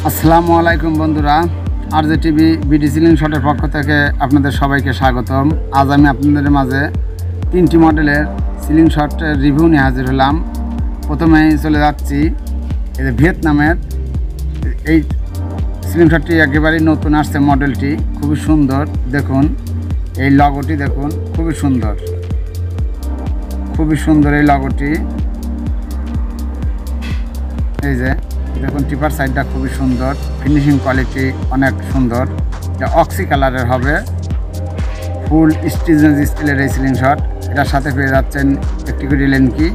আসসালামু আলাইকুম বন্ধুরা, আরজে টিভি বিডি সিলিং শটের পক্ষ থেকে আপনাদের সবাইকে স্বাগতম। আজ আমি আপনাদের মাঝে 3টি মডেলের সিলিং শটের রিভিউ নিয়ে হাজির হলাম। প্রথমেই চলে যাচ্ছি এই ভিয়েতনামের এই সিলিং শটটি একেবারেই নতুন আসছে। মডেলটি খুবই সুন্দর, দেখুন এই লগোটি দেখুন, খুবই সুন্দর এই লগোটি। এই যে দেখুন টিপার সাইডটা খুবই সুন্দর, ফিনিশিং কোয়ালিটি অনেক সুন্দর। এটা অক্সি কালারের হবে, ফুল স্টিচেস স্টিলের এই সিলিং শট। এটার সাথে পেয়ে যাচ্ছেন একটি করে লেনকি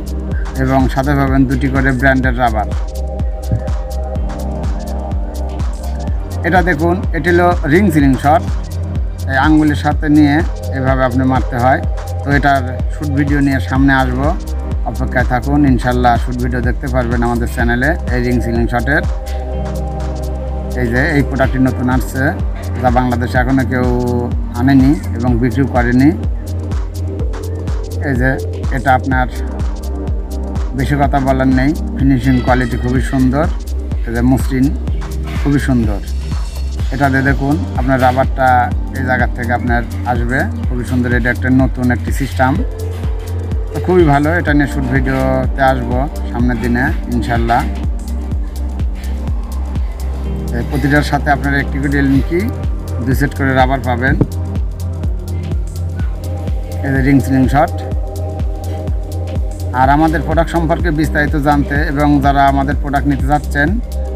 এবং সাথে পাবেন 2টি করে ব্র্যান্ডের রাবার। এটা দেখুন, এটি হলো রিং সিলিং শট। এই আঙ্গুলের সাথে নিয়ে এভাবে আপনি মারতে হয়। তো এটার শ্যুট ভিডিও নিয়ে সামনে আসবো, অপেক্ষায় থাকুন। ইনশাল্লাহ শ্যুট ভিডিও দেখতে পারবেন আমাদের চ্যানেলে এই রিং সিলিং শটের। এই যে এই প্রোডাক্টটি নতুন আসছে, যা বাংলাদেশে এখনও কেউ আনেনি এবং বিক্রিও করেনি। এই যে এটা আপনার বেশি কথা বলার নেই, ফিনিশিং কোয়ালিটি খুবই সুন্দর। এই যে মসৃণ, খুবই সুন্দর। এটাতে দেখুন আপনার রাবারটা এই জায়গার থেকে আপনার আসবে, খুবই সুন্দর। এটা একটা নতুন একটি সিস্টেম, তো খুবই ভালো। এটা নিয়ে শ্যুট ভিডিওতে আসবো সামনের দিনে ইনশাল্লাহ। প্রতিটার সাথে আপনারা একটি করে লিঙ্কি 2 সেট করে রাবার পাবেন। এই যে রিং সিলিং শট। আর আমাদের প্রোডাক্ট সম্পর্কে বিস্তারিত জানতে এবং যারা আমাদের প্রোডাক্ট নিতে যাচ্ছেন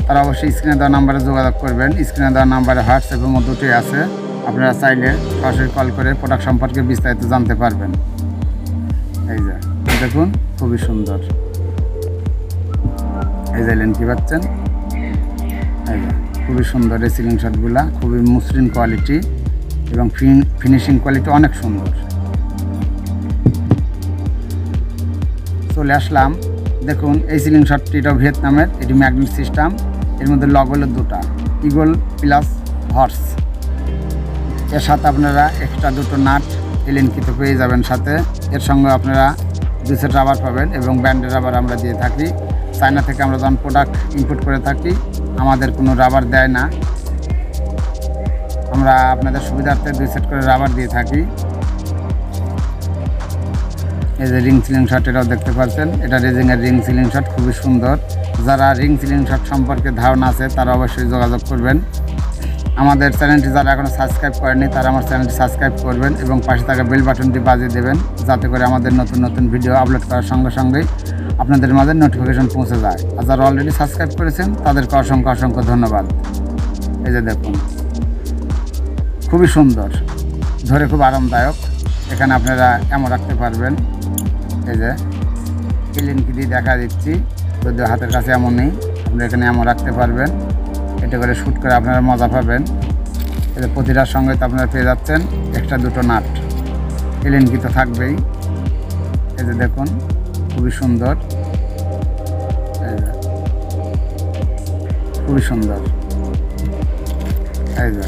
তারা অবশ্যই স্ক্রিনে দেওয়া নাম্বারে যোগাযোগ করবেন। স্ক্রিনে দেওয়া নাম্বারে হোয়াটসঅ্যাপ এবং দুটোই আছে, আপনারা চাইলে সরাসরি কল করে প্রোডাক্ট সম্পর্কে বিস্তারিত জানতে পারবেন। এই যে দেখুন খুবই সুন্দর, এই যে লেনকি পাচ্ছেন। এই যে খুবই সুন্দর এই সিলিং শটগুলা, খুবই মসৃণ কোয়ালিটি এবং ফিনিশিং কোয়ালিটি অনেক সুন্দর। চলে আসলাম, দেখুন এই সিলিং শটটি, এটা ভিয়েতনামের। এটি ম্যাগনেট সিস্টেম। এর মধ্যে লগ হলো 2টা, ইগল প্লাস হর্স। এর সাথে আপনারা এক্সট্রা 2টো নাট এলেনকিতে পেয়ে যাবেন সাথে। এর সঙ্গে আপনারা 2 সেট রাবার পাবেন এবং ব্যান্ডের রাবার আমরা দিয়ে থাকি। চায়না থেকে আমরা যখন প্রোডাক্ট ইম্পোর্ট করে থাকি আমাদের কোনো রাবার দেয় না, আমরা আপনাদের সুবিধার্থে 2 সেট করে রাবার দিয়ে থাকি। এই যে রিং সিলিং শট, এটাও দেখতে পাচ্ছেন। এটা রেজিংয়ের রিং সিলিং শট, খুবই সুন্দর। যারা রিং সিলিং শট সম্পর্কে ধারণা আছে তারা অবশ্যই যোগাযোগ করবেন। আমাদের চ্যানেলটি যারা এখনও সাবস্ক্রাইব করেনি তারা আমার চ্যানেলটি সাবস্ক্রাইব করবেন এবং পাশে থাকা বেল বাটনটি বাজিয়ে দেবেন, যাতে করে আমাদের নতুন নতুন ভিডিও আপলোড করার সঙ্গে সঙ্গেই আপনাদের মাঝে নোটিফিকেশন পৌঁছে যায়। আর যারা অলরেডি সাবস্ক্রাইব করেছেন তাদেরকে অসংখ্য ধন্যবাদ। এই যে দেখুন খুবই সুন্দর, ধরে খুব আরামদায়ক। এখানে আপনারা এমন রাখতে পারবেন। এই যে এলেনকি দিয়ে দেখা দিচ্ছি, যদিও হাতের কাছে এমন নেই, আপনারা এখানে এমন রাখতে পারবেন। এটা করে শ্যুট করে আপনারা মজা পাবেন। এতে প্রতিটার সঙ্গে তো আপনারা পেয়ে যাচ্ছেন এক্সট্রা 2টো নাট, এলেনকি তো থাকবেই। এই যে দেখুন খুবই সুন্দর, খুবই সুন্দর। এই যে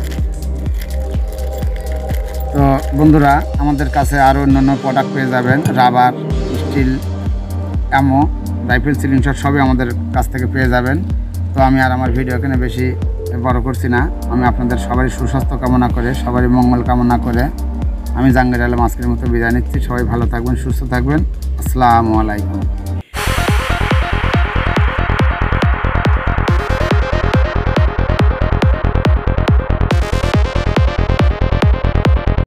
তো বন্ধুরা, আমাদের কাছে আরও অন্যান্য প্রোডাক্ট পেয়ে যাবেন। Rubber, steel, ammo, rifle, ceiling shot সবই আমাদের কাছ থেকে পেয়ে যাবেন। তো আমি আর আমার ভিডিও এখানে বেশি বড় করছি না। আমি আপনাদের সবারই সুস্বাস্থ্য কামনা করে, সবারই মঙ্গল কামনা করে আমি জাহাঙ্গীর আলম আজকের মতো বিদায় নিচ্ছি। সবাই ভালো থাকবেন, সুস্থ থাকবেন। আসসালামু আলাইকুম।